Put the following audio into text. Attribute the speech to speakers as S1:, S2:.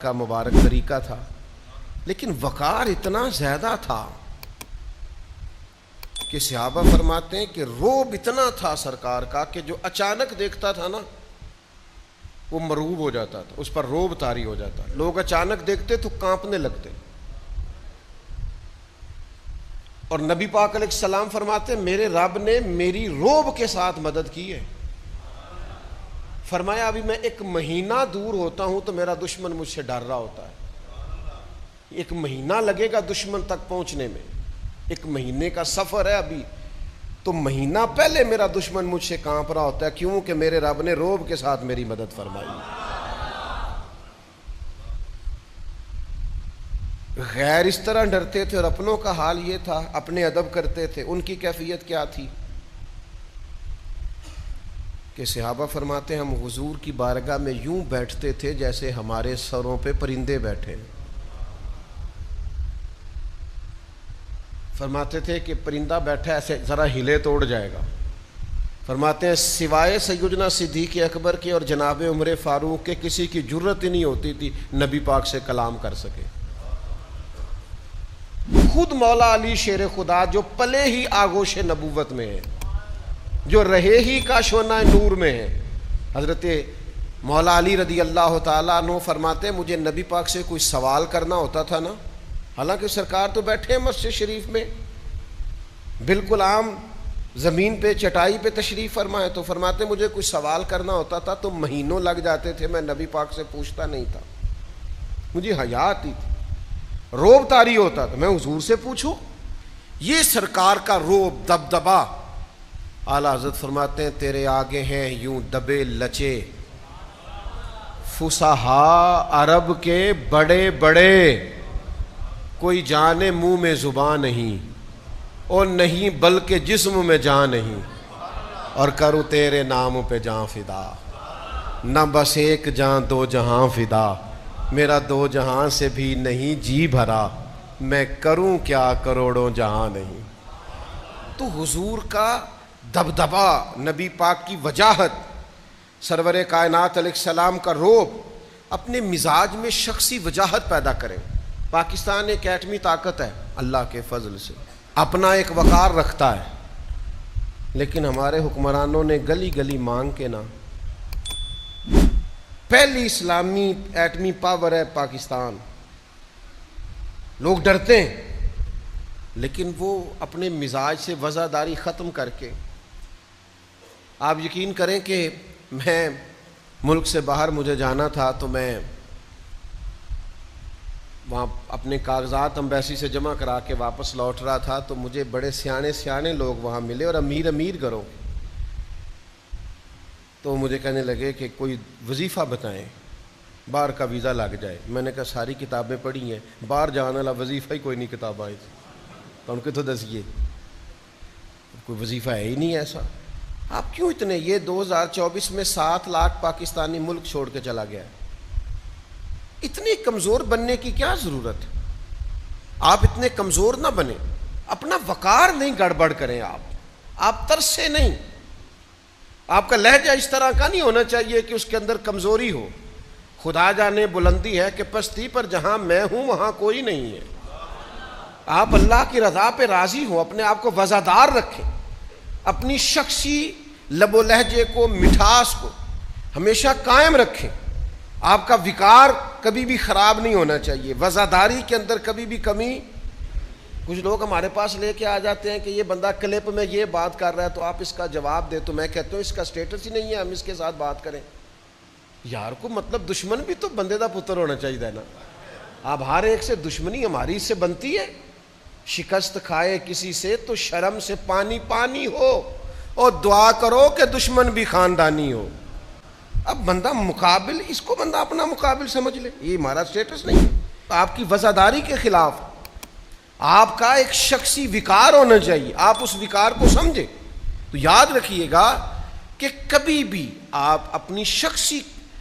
S1: کا مبارک طریقہ تھا، لیکن وقار اتنا زیادہ تھا کہ صحابہ فرماتے ہیں کہ روب اتنا تھا سرکار کا کہ جو اچانک دیکھتا تھا نا وہ مرعوب ہو جاتا تھا، اس پر روب طاری ہو جاتا، لوگ اچانک دیکھتے تو کانپنے لگتے۔ اور نبی پاک علیہ السلام فرماتے ہیں میرے رب نے میری روب کے ساتھ مدد کی ہے۔ فرمایا ابھی میں 1 مہینہ دور ہوتا ہوں تو میرا دشمن مجھ سے ڈر رہا ہوتا ہے، 1 مہینہ لگے گا دشمن تک پہنچنے میں، 1 مہینے کا سفر ہے ابھی، تو مہینہ پہلے میرا دشمن مجھ سے کانپ رہا ہوتا ہے، کیوں کہ میرے رب نے روب کے ساتھ میری مدد فرمائی۔ غیر اس طرح ڈرتے تھے، اور اپنوں کا حال یہ تھا، اپنے ادب کرتے تھے۔ ان کی کیفیت کیا تھی کہ صحابہ فرماتے ہیں ہم حضور کی بارگاہ میں یوں بیٹھتے تھے جیسے ہمارے سروں پہ پرندے بیٹھے۔ فرماتے تھے کہ پرندہ بیٹھا ایسے ذرا ہلے تو اڑ جائے گا۔ فرماتے ہیں سوائے سیدنا صدیق اکبر کے اور جناب عمر فاروق کے کسی کی جرت ہی نہیں ہوتی تھی نبی پاک سے کلام کر سکے۔ خود مولا علی شیر خدا جو پلے ہی آغوش نبوت میں ہے، جو رہے ہی کاشونہ نور میں ہے، حضرت مولا علی رضی اللہ تعالیٰ عنہ فرماتے ہیں مجھے نبی پاک سے کوئی سوال کرنا ہوتا تھا نا، حالانکہ سرکار تو بیٹھے ہیں مسجد شریف میں، بالکل عام زمین پہ چٹائی پہ تشریف فرمائے، تو فرماتے ہیں مجھے کوئی سوال کرنا ہوتا تھا تو مہینوں لگ جاتے تھے، میں نبی پاک سے پوچھتا نہیں تھا، مجھے حیا آتی تھی، روب طاری ہوتا تھا، میں حضور سے پوچھوں۔ یہ سرکار کا روب دبدبا۔ اعلیٰ حضرت فرماتے ہیں تیرے آگے ہیں یوں دبے لچے فصحا عرب کے بڑے بڑے، کوئی جانے منہ میں زبان نہیں، اور نہیں بلکہ جسم میں جان نہیں، اور کروں تیرے نام پہ جان فدا، نہ بس 1 جان 2 جہاں فدا، میرا 2 جہاں سے بھی نہیں جی بھرا، میں کروں کیا کروڑوں جہاں نہیں۔ تو حضور کا دبدبا، نبی پاک کی وجاہت، سرور کائنات علیہ السلام کا روب اپنے مزاج میں شخصی وجاہت پیدا کریں۔ پاکستان ایک ایٹمی طاقت ہے اللہ کے فضل سے، اپنا ایک وقار رکھتا ہے، لیکن ہمارے حکمرانوں نے گلی گلی مانگ کے نا، پہلی اسلامی ایٹمی پاور ہے پاکستان، لوگ ڈرتے ہیں، لیکن وہ اپنے مزاج سے وزاداری ختم کر کے، آپ یقین کریں کہ میں ملک سے باہر مجھے جانا تھا تو میں وہاں اپنے کاغذات امبیسی سے جمع کرا کے واپس لوٹ رہا تھا، تو مجھے بڑے سیانے لوگ وہاں ملے اور امیر گھروں، تو مجھے کہنے لگے کہ کوئی وظیفہ بتائیں باہر کا ویزا لگ جائے۔ میں نے کہا ساری کتابیں پڑھی ہیں، باہر جانے والا وظیفہ ہی کوئی نہیں کتاب آئی تھی، تو ان کو تو دسیے کوئی وظیفہ ہے ہی نہیں ایسا، آپ کیوں اتنے، یہ 2024 میں 7 لاکھ پاکستانی ملک چھوڑ کے چلا گیا ہے، اتنے کمزور بننے کی کیا ضرورت ہے؟ آپ اتنے کمزور نہ بنیں، اپنا وقار نہیں گڑبڑ کریں، آپ ترسے نہیں، آپ کا لہجہ اس طرح کا نہیں ہونا چاہیے کہ اس کے اندر کمزوری ہو۔ خدا جانے بلندی ہے کہ پستی پر جہاں میں ہوں وہاں کوئی نہیں ہے۔ آپ اللہ کی رضا پہ راضی ہوں، اپنے آپ کو وزادار رکھیں، اپنی شخصی لب و لہجے کو، مٹھاس کو ہمیشہ قائم رکھیں، آپ کا وقار کبھی بھی خراب نہیں ہونا چاہیے، وزاداری کے اندر کبھی بھی کمی۔ کچھ لوگ ہمارے پاس لے کے آ جاتے ہیں کہ یہ بندہ کلپ میں یہ بات کر رہا ہے تو آپ اس کا جواب دیں، تو میں کہتا ہوں اس کا سٹیٹس ہی نہیں ہے ہم اس کے ساتھ بات کریں۔ یار کو مطلب دشمن بھی تو بندے دا پتر ہونا چاہیے نا، آپ ہر ایک سے دشمنی ہماری اس سے بنتی ہے، شکست کھائے کسی سے تو شرم سے پانی پانی ہو، اور دعا کرو کہ دشمن بھی خاندانی ہو۔ اب بندہ مقابل، اس کو بندہ اپنا مقابل سمجھ لے، یہ ہمارا سٹیٹس نہیں ہے، آپ کی وزاداری کے خلاف آپ کا ایک شخصی وقار ہونا چاہیے، آپ اس وقار کو سمجھیں۔ تو یاد رکھیے گا کہ کبھی بھی آپ اپنی شخصی